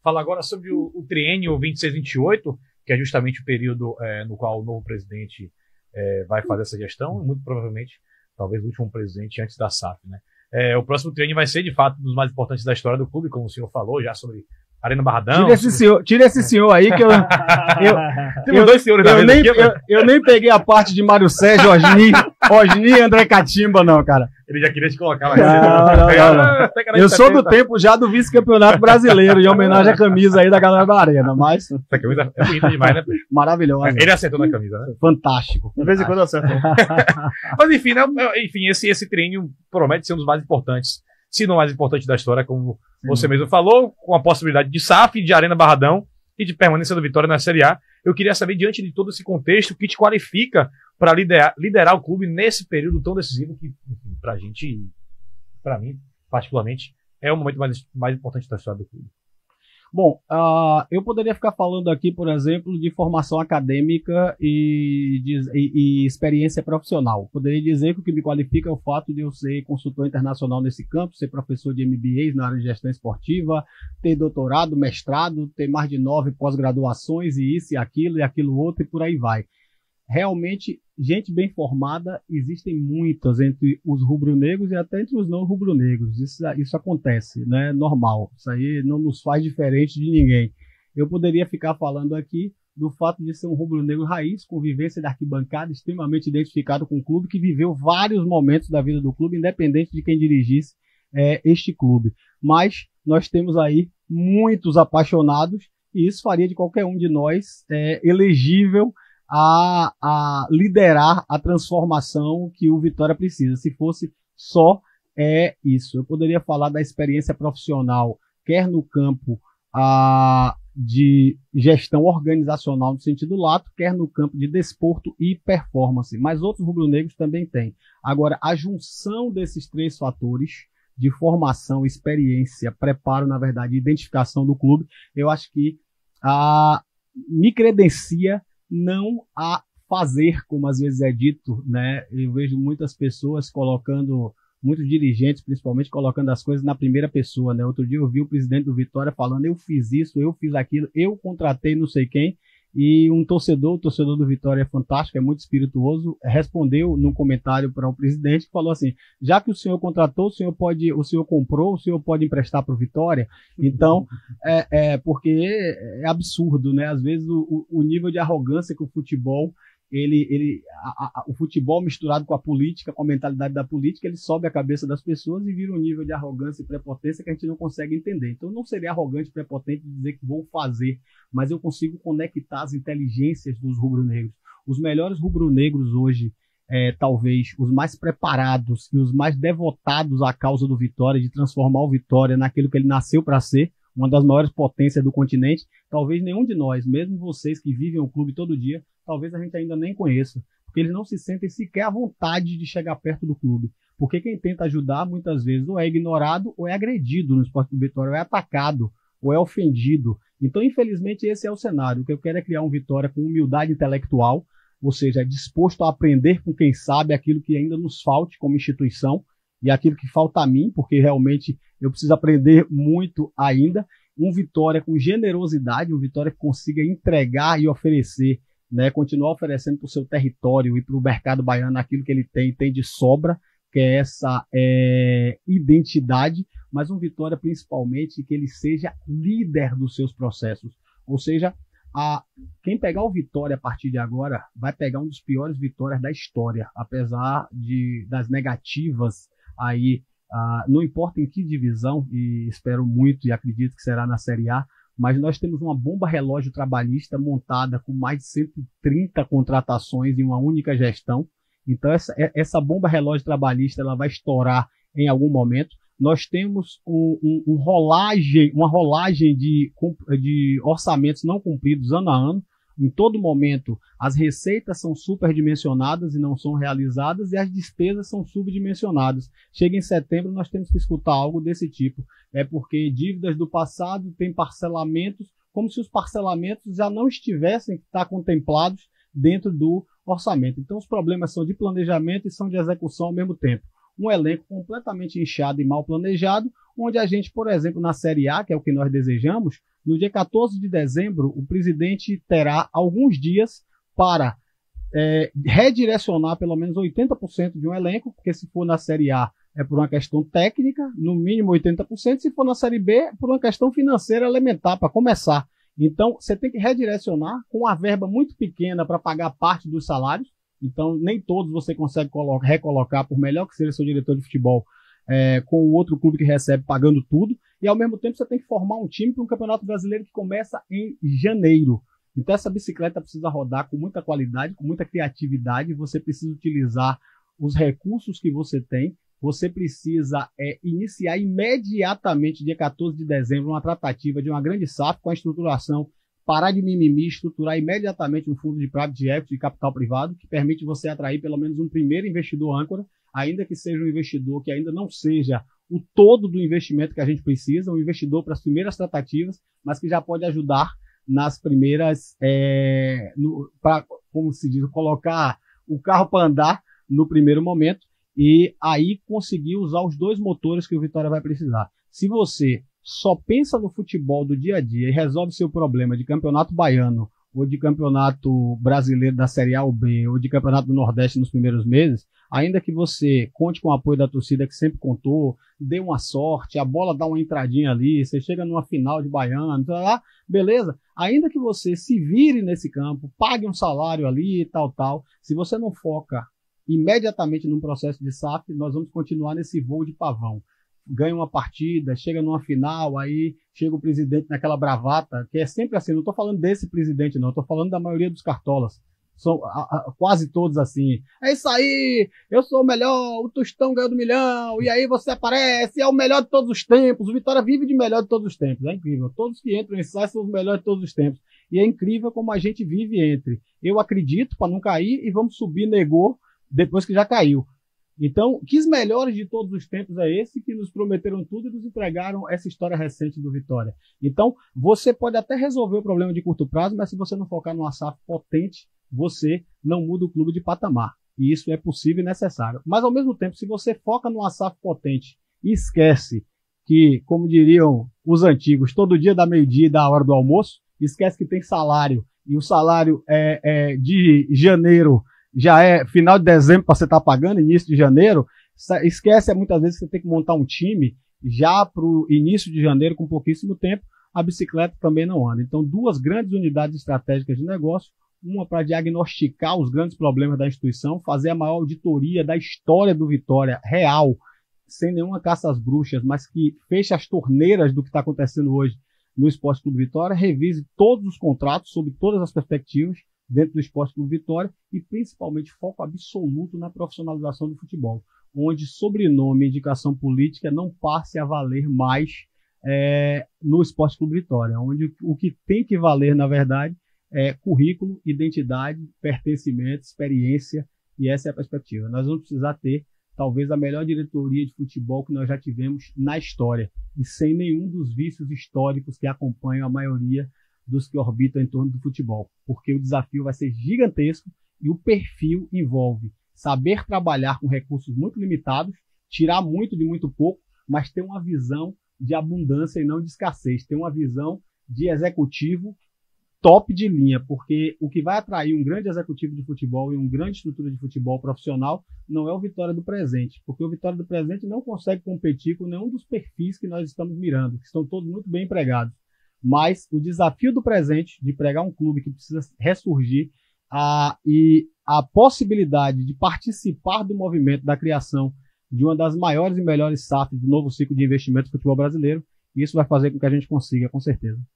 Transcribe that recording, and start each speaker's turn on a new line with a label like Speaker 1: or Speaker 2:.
Speaker 1: Fala agora sobre o triênio 26-28, que é justamente o período no qual o novo presidente vai fazer essa gestão, e muito provavelmente, talvez o último presidente antes da SAF, né? O próximo triênio vai ser, de fato, um dos mais importantes da história do clube, como o senhor falou já sobre Arena Barradão.
Speaker 2: Tira esse senhor aí que eu nem peguei a parte de Mário Sérgio, Osni e André Catimba, não, cara.
Speaker 1: Ele já queria te colocar lá.
Speaker 2: Não. Eu sou do tempo já do vice-campeonato brasileiro, em homenagem à camisa aí da galera da Arena, mas...
Speaker 1: Essa camisa é bonita demais, né?
Speaker 2: Maravilhosa.
Speaker 1: Ele acertou na camisa, né?
Speaker 2: Fantástico.
Speaker 3: De vez em quando acerta.
Speaker 1: Mas enfim, né? Esse triênio promete ser um dos mais importantes, se não mais importante da história, como você mesmo falou, com a possibilidade de SAF, de Arena Barradão e de permanência do Vitória na Série A. Eu queria saber, diante de todo esse contexto, o que te qualifica para liderar o clube nesse período tão decisivo que, enfim, pra gente, para mim, particularmente, é o momento mais importante da história do clube.
Speaker 2: Bom, eu poderia ficar falando aqui, por exemplo, de formação acadêmica e experiência profissional. Poderia dizer que o que me qualifica é o fato de eu ser consultor internacional nesse campo, ser professor de MBAs na área de gestão esportiva, ter doutorado, mestrado, ter mais de 9 pós-graduações e isso e aquilo outro e por aí vai. Realmente, gente bem formada, existem muitas entre os rubro-negros e até entre os não rubro-negros. Isso acontece, né? Normal. Isso aí não nos faz diferente de ninguém. Eu poderia ficar falando aqui do fato de ser um rubro-negro raiz, com vivência da arquibancada, extremamente identificado com o clube, que viveu vários momentos da vida do clube, independente de quem dirigisse este clube. Mas nós temos aí muitos apaixonados e isso faria de qualquer um de nós elegível a liderar a transformação que o Vitória precisa. Se fosse só isso. Eu poderia falar da experiência profissional, quer no campo de gestão organizacional no sentido lato, quer no campo de desporto e performance. Mas outros rubro-negros também têm. Agora, a junção desses três fatores de formação, experiência, preparo, na verdade, identificação do clube, eu acho que me credencia não a fazer, como às vezes é dito, né? Eu vejo muitas pessoas muitos dirigentes, principalmente, colocando as coisas na primeira pessoa, né? Outro dia eu vi o presidente do Vitória falando, eu fiz isso, eu fiz aquilo, eu contratei não sei quem, e o torcedor do Vitória é fantástico, é muito espirituoso, respondeu num comentário para o presidente, que falou assim, já que o senhor contratou, o senhor comprou, o senhor pode emprestar para o Vitória? Então, porque é absurdo, né? Às vezes o nível de arrogância que o futebol, o futebol misturado com a política, com a mentalidade da política, ele sobe a cabeça das pessoas e vira um nível de arrogância e prepotência que a gente não consegue entender. Então, eu não seria arrogante e prepotente de dizer que vou fazer, mas eu consigo conectar as inteligências dos rubro-negros. Os melhores rubro-negros hoje, talvez os mais preparados e os mais devotados à causa do Vitória, de transformar o Vitória naquilo que ele nasceu para ser, uma das maiores potências do continente, talvez nenhum de nós, mesmo vocês que vivem o clube todo dia, talvez a gente ainda nem conheça, porque eles não se sentem sequer à vontade de chegar perto do clube, porque quem tenta ajudar muitas vezes ou é ignorado ou é agredido no Esporte do Vitória, ou é atacado, ou é ofendido. Então, infelizmente, esse é o cenário. O que eu quero é criar um Vitória com humildade intelectual, ou seja, disposto a aprender com quem sabe aquilo que ainda nos falte como instituição, e aquilo que falta a mim, porque realmente eu preciso aprender muito ainda. Um Vitória com generosidade, um Vitória que consiga entregar e oferecer, né, continuar oferecendo para o seu território e para o mercado baiano aquilo que ele tem de sobra, que é essa identidade, mas um Vitória principalmente que ele seja líder dos seus processos. Ou seja, quem pegar o Vitória a partir de agora vai pegar um dos piores Vitórias da história, apesar das negativas aí, não importa em que divisão, e espero muito e acredito que será na Série A, mas nós temos uma bomba relógio trabalhista montada com mais de 130 contratações em uma única gestão. Então essa bomba relógio trabalhista ela vai estourar em algum momento. Nós temos uma rolagem de orçamentos não cumpridos ano a ano. Em todo momento, as receitas são superdimensionadas e não são realizadas, e as despesas são subdimensionadas. Chega em setembro, nós temos que escutar algo desse tipo. É porque dívidas do passado têm parcelamentos, como se os parcelamentos já não estivessem contemplados dentro do orçamento. Então, os problemas são de planejamento e são de execução ao mesmo tempo. um elenco completamente inchado e mal planejado, onde a gente, por exemplo, na Série A, que é o que nós desejamos, no dia 14 de dezembro, o presidente terá alguns dias para redirecionar pelo menos 80% de um elenco, porque se for na Série A é por uma questão técnica, no mínimo 80%, se for na Série B é por uma questão financeira elementar, para começar. Então, você tem que redirecionar com uma verba muito pequena para pagar parte dos salários, então nem todos você consegue recolocar, por melhor que seja seu diretor de futebol, com o outro clube que recebe pagando tudo, e ao mesmo tempo você tem que formar um time para um Campeonato Brasileiro que começa em janeiro. Então essa bicicleta precisa rodar com muita qualidade, com muita criatividade, você precisa utilizar os recursos que você tem, você precisa iniciar imediatamente, dia 14 de dezembro, uma tratativa de uma grande SAF com a estruturação, parar de mimimi, estruturar imediatamente um fundo de private equity, de capital privado, que permite você atrair pelo menos um primeiro investidor âncora, ainda que seja um investidor que ainda não seja o todo do investimento que a gente precisa, um investidor para as primeiras tratativas, mas que já pode ajudar nas primeiras, para, como se diz, colocar o carro para andar no primeiro momento e aí conseguir usar os dois motores que o Vitória vai precisar. Se você só pensa no futebol do dia a dia e resolve seu problema de campeonato baiano ou de campeonato brasileiro da Série A ou B, ou de campeonato do Nordeste nos primeiros meses, ainda que você conte com o apoio da torcida que sempre contou, dê uma sorte, a bola dá uma entradinha ali, você chega numa final de baiano, tá lá, beleza? Ainda que você se vire nesse campo, pague um salário ali e tal, se você não foca imediatamente num processo de SAF, nós vamos continuar nesse voo de pavão. Ganha uma partida, chega numa final, aí chega o presidente naquela bravata, que é sempre assim, não estou falando desse presidente não, estou falando da maioria dos cartolas, são quase todos assim, é isso aí, eu sou o melhor, o Tostão ganhou do milhão, e aí você aparece, é o melhor de todos os tempos, o Vitória vive de melhor de todos os tempos, é incrível, todos que entram em SAF são os melhores de todos os tempos, e é incrível como a gente vive entre, eu acredito para não cair e vamos subir, negou, depois que já caiu. Então, que os melhores de todos os tempos é esse que nos prometeram tudo e nos entregaram essa história recente do Vitória. Então, você pode até resolver o problema de curto prazo, mas se você não focar numa SAF potente, você não muda o clube de patamar. E isso é possível e necessário. Mas, ao mesmo tempo, se você foca numa SAF potente e esquece que, como diriam os antigos, todo dia dá meio-dia e dá a hora do almoço, esquece que tem salário, e o salário de janeiro já é final de dezembro para você estar pagando, início de janeiro, esquece muitas vezes que você tem que montar um time já para o início de janeiro com pouquíssimo tempo, a bicicleta também não anda. Então, duas grandes unidades estratégicas de negócio, uma para diagnosticar os grandes problemas da instituição, fazer a maior auditoria da história do Vitória real, sem nenhuma caça às bruxas, mas que feche as torneiras do que está acontecendo hoje no Esporte Clube Vitória, revise todos os contratos sob todas as perspectivas, dentro do Esporte Clube Vitória e principalmente foco absoluto na profissionalização do futebol, onde sobrenome e indicação política não passe a valer mais no Esporte Clube Vitória, onde o que tem que valer, na verdade, é currículo, identidade, pertencimento, experiência, e essa é a perspectiva. Nós vamos precisar ter talvez a melhor diretoria de futebol que nós já tivemos na história, e sem nenhum dos vícios históricos que acompanham a maioria dos que orbitam em torno do futebol, porque o desafio vai ser gigantesco e o perfil envolve saber trabalhar com recursos muito limitados, tirar muito de muito pouco, mas ter uma visão de abundância e não de escassez, ter uma visão de executivo top de linha, porque o que vai atrair um grande executivo de futebol e uma grande estrutura de futebol profissional não é o Vitória do presente, porque o Vitória do presente não consegue competir com nenhum dos perfis que nós estamos mirando, que estão todos muito bem empregados. Mas o desafio do presente, de pregar um clube que precisa ressurgir, e a possibilidade de participar do movimento da criação de uma das maiores e melhores SAFs do novo ciclo de investimento do futebol brasileiro, isso vai fazer com que a gente consiga, com certeza.